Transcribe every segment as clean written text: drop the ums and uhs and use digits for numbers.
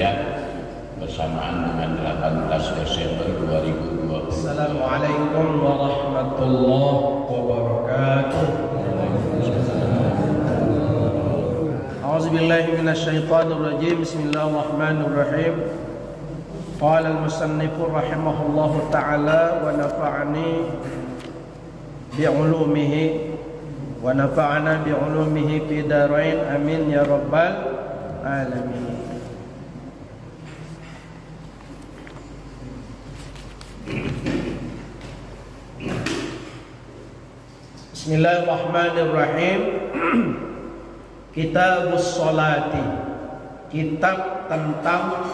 Hidayat bersamaan dengan 18 Desember 2020. Assalamualaikum warahmatullahi wabarakatuh. A'udzubillahi minasyaitonir rajim. Bismillahirrahmanirrahim. Qala al-musannif rahimahullahu ta'ala wa nafa'ani bi'ulumihi wa nafa'ana bi'ulumihi fi darain amin ya rabbal alamin. Bismillahirrahmanirrahim. Kitabus Sholati, kitab tentang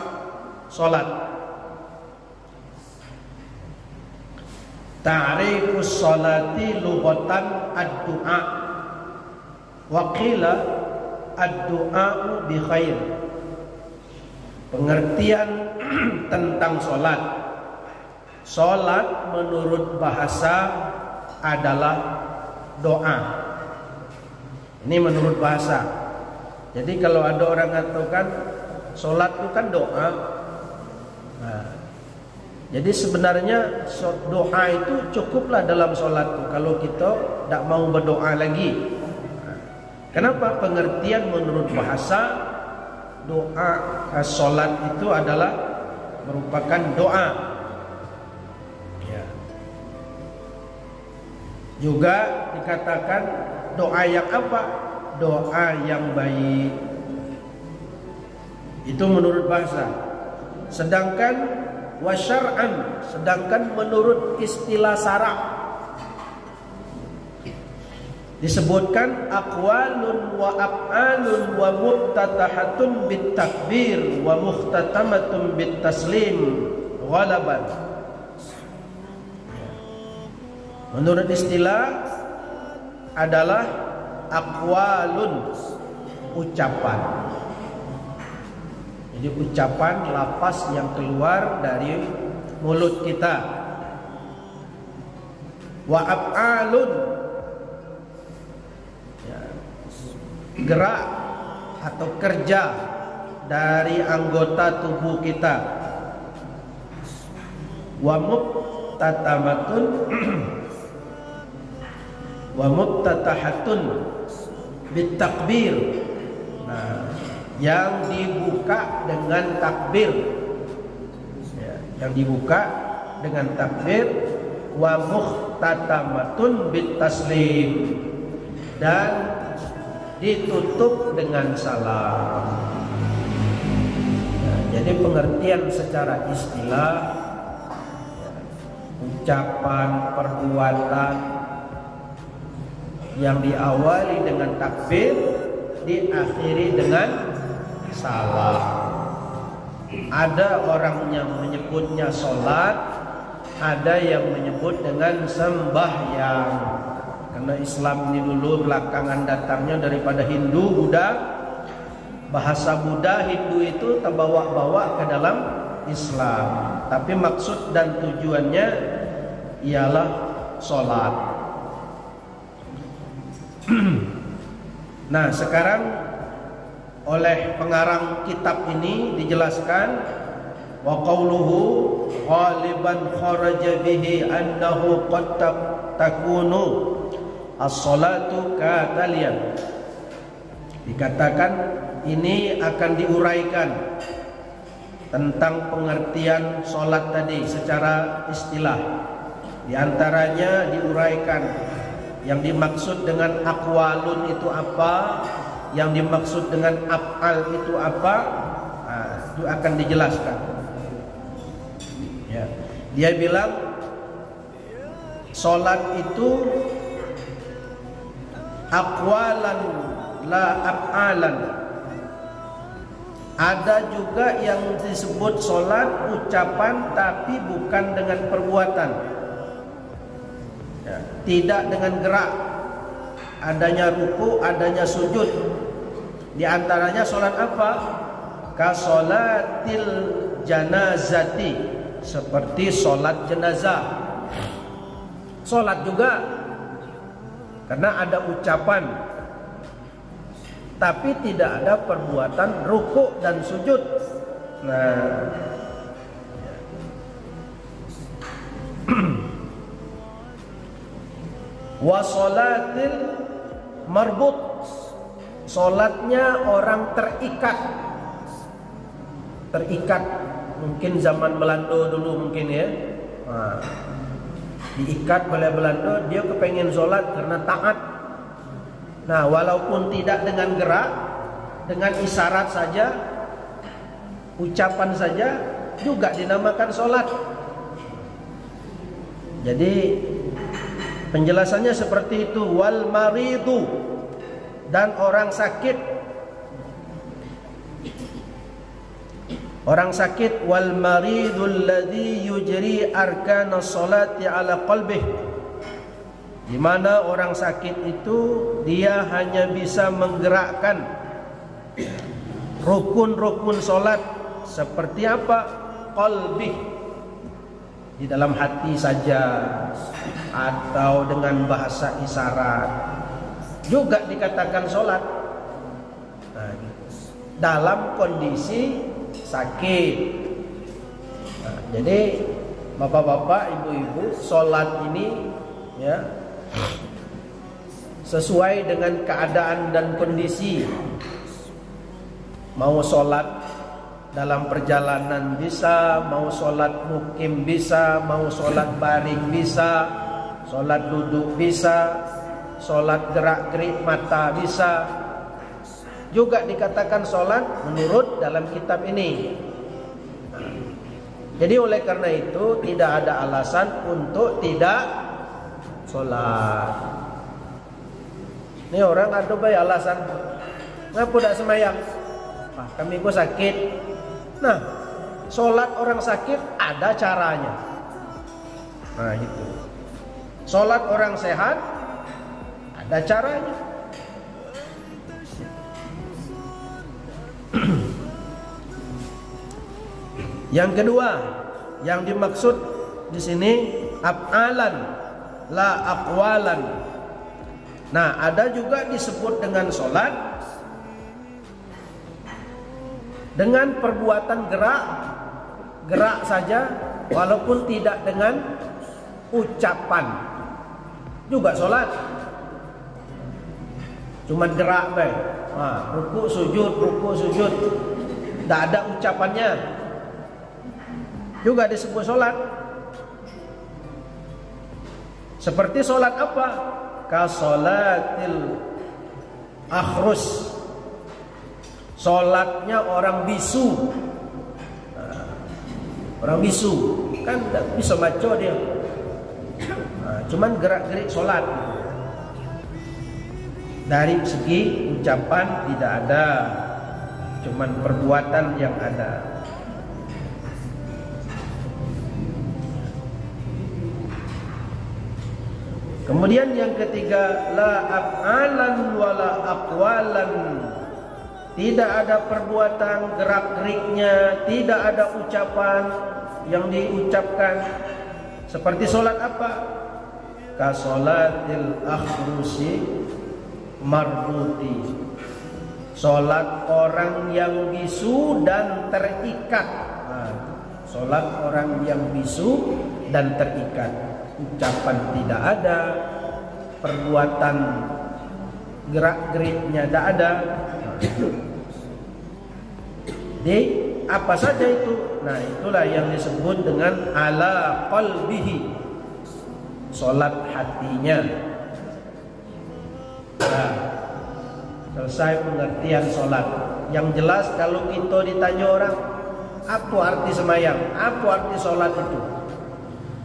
salat. Ta'rifus sholati lughatan ad-du'a wa qila ad-du'a'u bi khair. Pengertian tentang salat. Salat menurut bahasa adalah doa. Ini menurut bahasa. Jadi kalau ada orang mengatakan salat itu kan doa. Nah, jadi sebenarnya doa itu cukuplah dalam salat itu kalau kita tidak mau berdoa lagi. Nah, kenapa? Pengertian menurut bahasa doa salat itu adalah merupakan doa. Ya. Juga dikatakan doa yang apa? Doa yang baik. Itu menurut bahasa. Sedangkan wasyar'an, sedangkan menurut istilah syara' disebutkan aqwalun wa af'alun wa muftatahatun bit takbir wa muhtatamatun bit taslim ghalaban. Menurut istilah adalah aqwalun, ucapan. Jadi ucapan, lafaz yang keluar dari mulut kita. Wa af'alun, ya, gerak atau kerja dari anggota tubuh kita. Wa muftatamatun wa muftatahatun bitakbir. Nah, yang dibuka dengan takbir, ya, yang dibuka dengan takbir. Wa muhtatamatun bitaslim, dan ditutup dengan salam. Nah, jadi pengertian secara istilah, ya, ucapan, perbuatan yang diawali dengan takbir, diakhiri dengan salam. Ada orang yang menyebutnya sholat, ada yang menyebut dengan sembahyang. Karena Islam ini dulu belakangan datangnya daripada Hindu, Buddha. Bahasa Buddha, Hindu itu terbawa-bawa ke dalam Islam. Tapi maksud dan tujuannya ialah sholat. Nah, sekarang oleh pengarang kitab ini dijelaskan wa qawluhu ghaliban kharaja bihi annahu qad takunu as-salatu katalian. Dikatakan ini akan diuraikan tentang pengertian salat tadi secara istilah. Di antaranya diuraikan yang dimaksud dengan aqwalun itu apa, yang dimaksud dengan af'al itu apa. Nah, itu akan dijelaskan. Ya. Dia bilang salat itu aqwalan la af'alan. Ada juga yang disebut salat ucapan tapi bukan dengan perbuatan. Ya, tidak dengan gerak, adanya ruku, adanya sujud. Di antaranya salat apa? Ka salatil janazati, seperti salat jenazah. Salat juga karena ada ucapan tapi tidak ada perbuatan ruku dan sujud. Nah, wa sholatil marbut, sholatnya orang terikat. Mungkin zaman Belanda dulu mungkin ya. Nah, diikat oleh Belanda, dia kepengen sholat karena taat. Nah, walaupun tidak dengan gerak, dengan isyarat saja, ucapan saja, juga dinamakan sholat. Jadi penjelasannya seperti itu. Wal maridu, dan orang sakit. Orang sakit, wal maridul ladzi yujri arkanas salati ala qalbih, di mana orang sakit itu dia hanya bisa menggerakkan rukun-rukun salat seperti apa? Qalbih, di dalam hati saja atau dengan bahasa isyarat juga dikatakan salat. Nah, dalam kondisi sakit. Nah, jadi bapak-bapak, ibu-ibu, sholat ini ya sesuai dengan keadaan dan kondisi. Mau sholat dalam perjalanan bisa, mau sholat mukim bisa, mau sholat baring bisa, sholat duduk bisa, sholat gerak-gerik mata bisa, juga dikatakan sholat menurut dalam kitab ini. Jadi oleh karena itu tidak ada alasan untuk tidak sholat. Ini orang ada banyak alasan, ngapa tidak semayang? Wah, kami gue sakit. Nah, sholat orang sakit ada caranya. Nah itu. Sholat orang sehat ada caranya. Yang kedua, yang dimaksud di sini af'alan la aqwalan. Nah, ada juga disebut dengan sholat dengan perbuatan gerak saja, walaupun tidak dengan ucapan, juga sholat. Cuma gerak baik. Nah, ruku sujud, tidak ada ucapannya, juga disebut sholat. Seperti sholat apa? Kasolatil akhrus, sholatnya orang bisu. Nah, orang bisu kan tidak bisa baca dia. Nah, cuman gerak-gerik sholat. Dari segi ucapan tidak ada, cuman perbuatan yang ada. Kemudian yang ketiga, la af'alan wala aqwalan, tidak ada perbuatan gerak-geriknya, tidak ada ucapan yang diucapkan. Seperti solat apa? Ka solatil akhrusi marbuti, solat orang yang bisu dan terikat. Nah, solat orang yang bisu dan terikat. Ucapan tidak ada, perbuatan gerak-geriknya tidak ada. Jadi apa saja itu? Nah, itulah yang disebut dengan ala qalbihi, solat hatinya. Nah, selesai pengertian solat. Yang jelas kalau kita ditanya orang, apa arti semayang? Apa arti solat itu?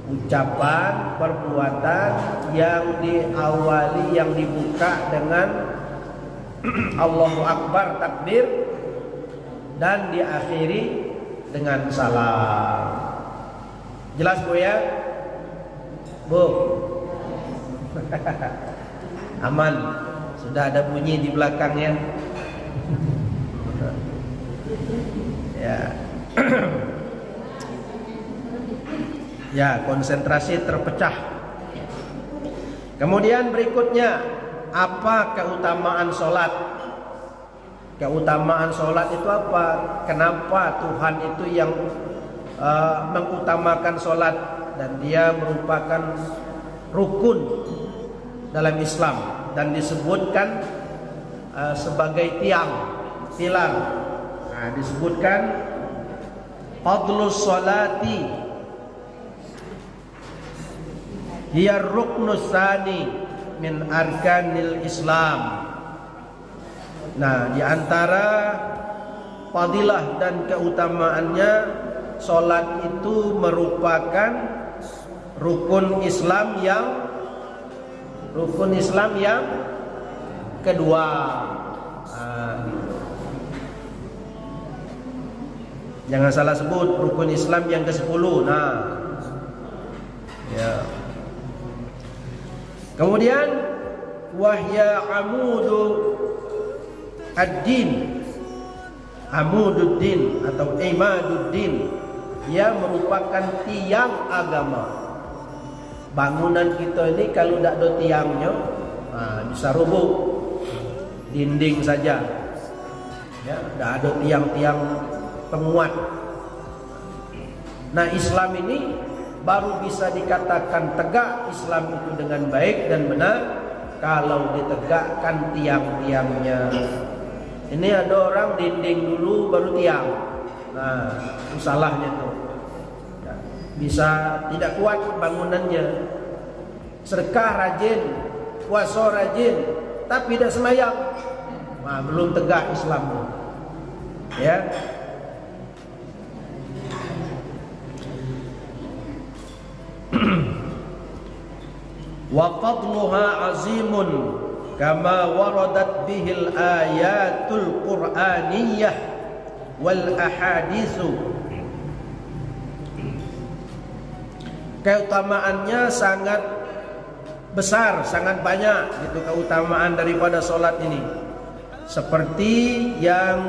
Ucapan, perbuatan yang diawali, yang dibuka dengan Allahu Akbar, takbir, dan diakhiri dengan salam. Jelas Bu ya? Bu? Aman? Sudah ada bunyi di belakangnya? Ya. Ya, konsentrasi terpecah. Kemudian berikutnya, apa keutamaan sholat? Keutamaan sholat itu apa? Kenapa Tuhan itu yang mengutamakan sholat, dan dia merupakan rukun dalam Islam dan disebutkan sebagai pilar. Nah, disebutkan fadlus sholati hiya ruknus tsani min arkanil Islam. Nah, di antara fadilah dan keutamaannya, sholat itu merupakan rukun Islam yang kedua. Jangan salah sebut, rukun Islam yang ke-10. Nah, ya. Kemudian wahya amudu ad-din, amududdin atau imaduddin, ia merupakan tiang agama. Bangunan kita ini kalau tidak ada tiangnya, bisa rubuh. Dinding saja, ya, tidak ada tiang-tiang penguat. Nah, Islam ini baru bisa dikatakan tegak Islam itu dengan baik dan benar kalau ditegakkan tiang-tiangnya. Ini ada orang dinding dulu baru tiang. Nah, itu salahnya tuh. Ya, bisa tidak kuat bangunannya. Sedekah rajin, puasa rajin, tapi tidak semayang. Nah, belum tegak Islam tuh. Ya. Wa fadluha azimun kama waradat bihil ayatul qur'aniyah wal ahaditsu. Keutamaannya sangat besar, sangat banyak gitu keutamaan daripada solat ini. Seperti yang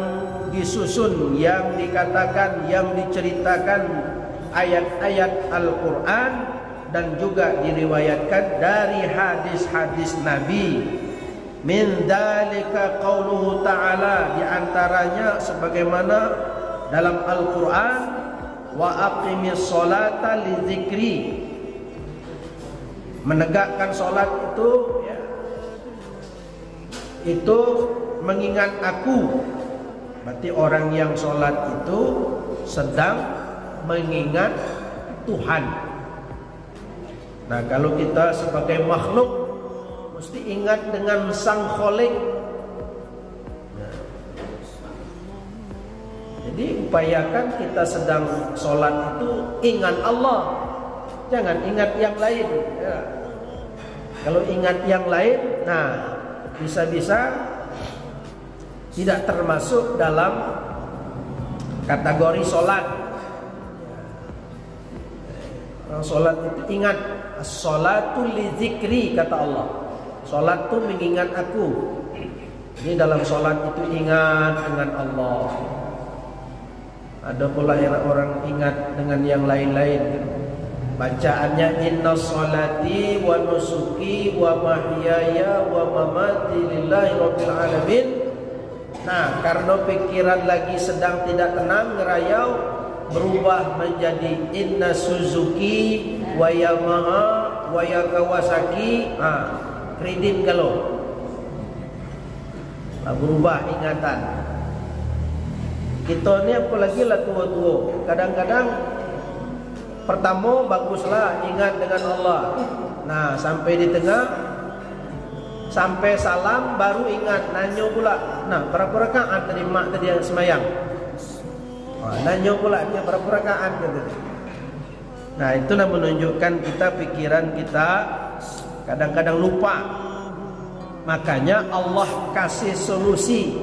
disusun, yang dikatakan, yang diceritakan ayat-ayat Al-Quran, dan juga diriwayatkan dari hadis-hadis Nabi. Min dzalika qauluhu ta'ala, di antaranya sebagaimana dalam Al-Quran, wa aqimis sholata li dzikri, menegakkan salat itu ya, itu mengingat aku. Berarti orang yang salat itu sedang mengingat Tuhan. Nah, kalau kita sebagai makhluk mesti ingat dengan Sang Khalik. Nah, jadi upayakan kita sedang sholat itu ingat Allah, jangan ingat yang lain ya. Kalau ingat yang lain, nah bisa-bisa tidak termasuk dalam kategori sholat. Orang sholat itu ingat, as-sholatu li dzikri, kata Allah. Sholat itu mengingat aku. Jadi dalam sholat itu ingat dengan Allah. Ada pula yang orang ingat dengan yang lain-lain. Bacaannya inna sholati wa nusuki wa mahyaya wa mamati lillahi rabbil alamin. Nah, karena pikiran lagi sedang tidak tenang, ngerayau, berubah menjadi inna Suzuki wa Yamaha wa Kawasaki. Kredit kalau berubah ingatan. Kita ni apalagi lah tua-tua, kadang-kadang pertama baguslah ingat dengan Allah. Nah, sampai di tengah, sampai salam baru ingat, nanya pula, nah berapa rakaat tadi mak tadi yang semayang? Nanya pula dia berapa rakaat tadi. Nah, itu menunjukkan kita, pikiran kita kadang-kadang lupa. Makanya Allah kasih solusi,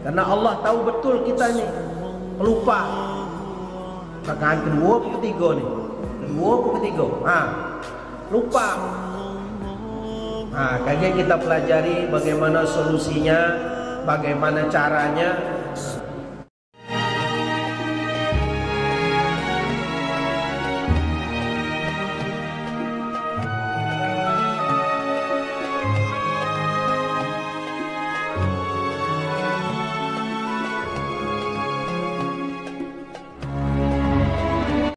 karena Allah tahu betul kita ni lupa. Rakaat kedua ke ketiga ni, kedua ke ketiga, lupa. Kayak kita pelajari bagaimana solusinya, bagaimana caranya.